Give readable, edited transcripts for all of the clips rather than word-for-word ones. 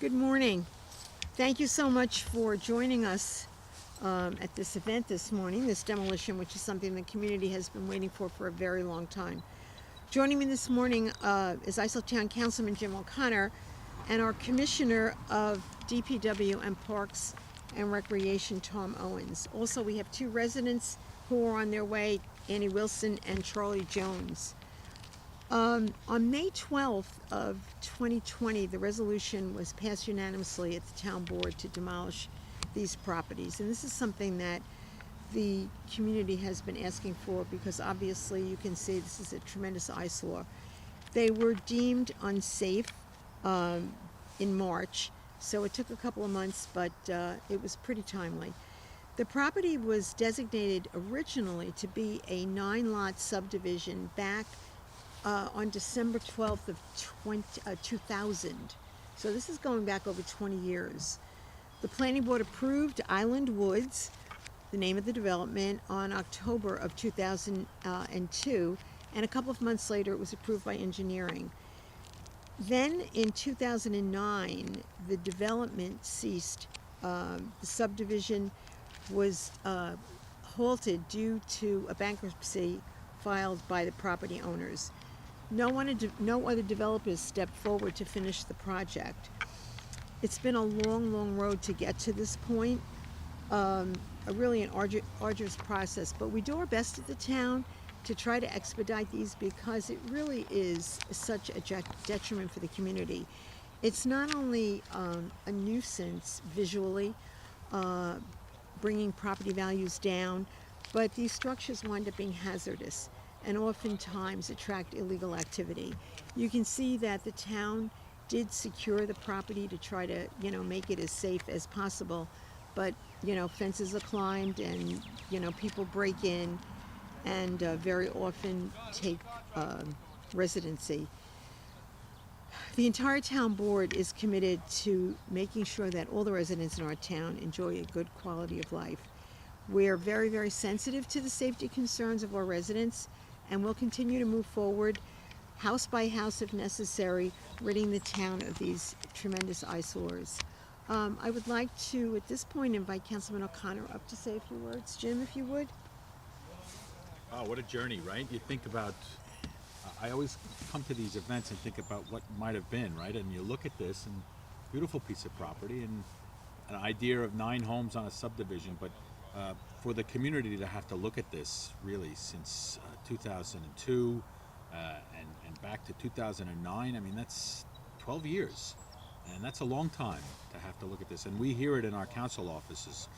Good morning. Thank you so much for joining us at this event this morning, this demolition, which is something the community has been waiting for a very long time. Joining me this morning is Islip Town Councilman Jim O'Connor and our Commissioner of DPW and Parks and Recreation, Tom Owens. Also, we have two residents who are on their way, Annie Wilson and Charlie Jones. On May 12th of 2020, the resolution was passed unanimously at the town board to demolish these properties. And this is something that the community has been asking for because obviously you can see this is a tremendous eyesore. They were deemed unsafe in March, so it took a couple of months, but it was pretty timely. The property was designated originally to be a 9-lot subdivision back on December 12th of 2000. So this is going back over 20 years. The planning board approved Island Woods, the name of the development, on October of 2002, and a couple of months later it was approved by engineering. Then in 2009, the development ceased. The subdivision was halted due to a bankruptcy filed by the property owners. No other developers stepped forward to finish the project. It's been a long road to get to this point, really an arduous process, but we do our best at the town to try to expedite these because it really is such a detriment for the community. It's not only a nuisance visually, bringing property values down, but these structures wind up being hazardous and oftentimes attract illegal activity. You can see that the town did secure the property to try to, make it as safe as possible, but, fences are climbed and, people break in and very often take residency. The entire town board is committed to making sure that all the residents in our town enjoy a good quality of life. We're very sensitive to the safety concerns of our residents, and we'll continue to move forward, house by house if necessary, ridding the town of these tremendous eyesores. I would like to, at this point, invite Councilman O'Connor up to say a few words. Jim, if you would. Wow, what a journey, right? You think about, I always come to these events and think about what might have been, right? And you look at this, and beautiful piece of property, and an idea of 9 homes on a subdivision, but for the community to have to look at this really since 2002 and back to 2009, I mean, that's 12 years. And that's a long time to have to look at this. And we hear it in our council offices,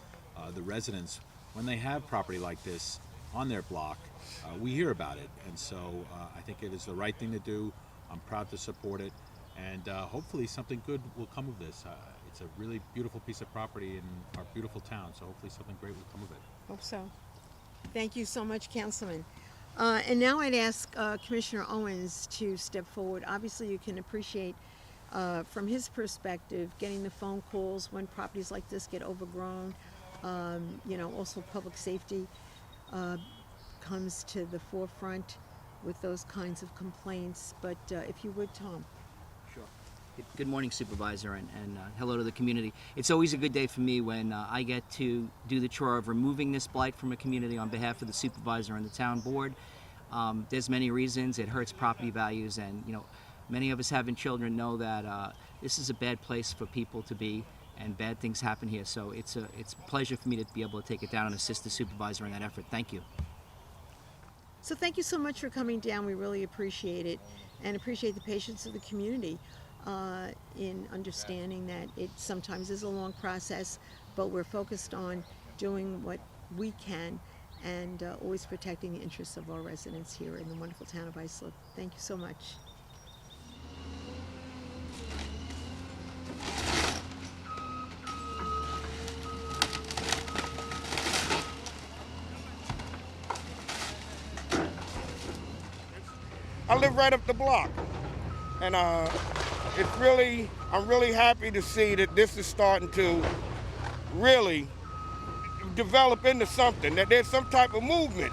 the residents, when they have property like this on their block, we hear about it. And so I think it is the right thing to do. I'm proud to support it. And hopefully something good will come of this. It's a really beautiful piece of property in our beautiful town, so hopefully something great will come of it. Hope so. Thank you so much, Councilman. And now I'd ask Commissioner Owens to step forward. Obviously, you can appreciate, from his perspective, getting the phone calls when properties like this get overgrown. Also public safety comes to the forefront with those kinds of complaints. But if you would, Tom. Sure. Good morning, Supervisor, and hello to the community. It's always a good day for me when I get to do the chore of removing this blight from a community on behalf of the supervisor and the town board. There's many reasons. It hurts property values, and many of us having children know that this is a bad place for people to be, and bad things happen here. So it's a pleasure for me to be able to take it down and assist the supervisor in that effort. Thank you. So thank you so much for coming down. We really appreciate it, and appreciate the patience of the community in understanding that it sometimes is a long process, but we're focused on doing what we can and always protecting the interests of our residents here in the wonderful town of Islip. Thank you so much. I live right up the block, and I'm really happy to see that this is starting to really develop into something, that there's some type of movement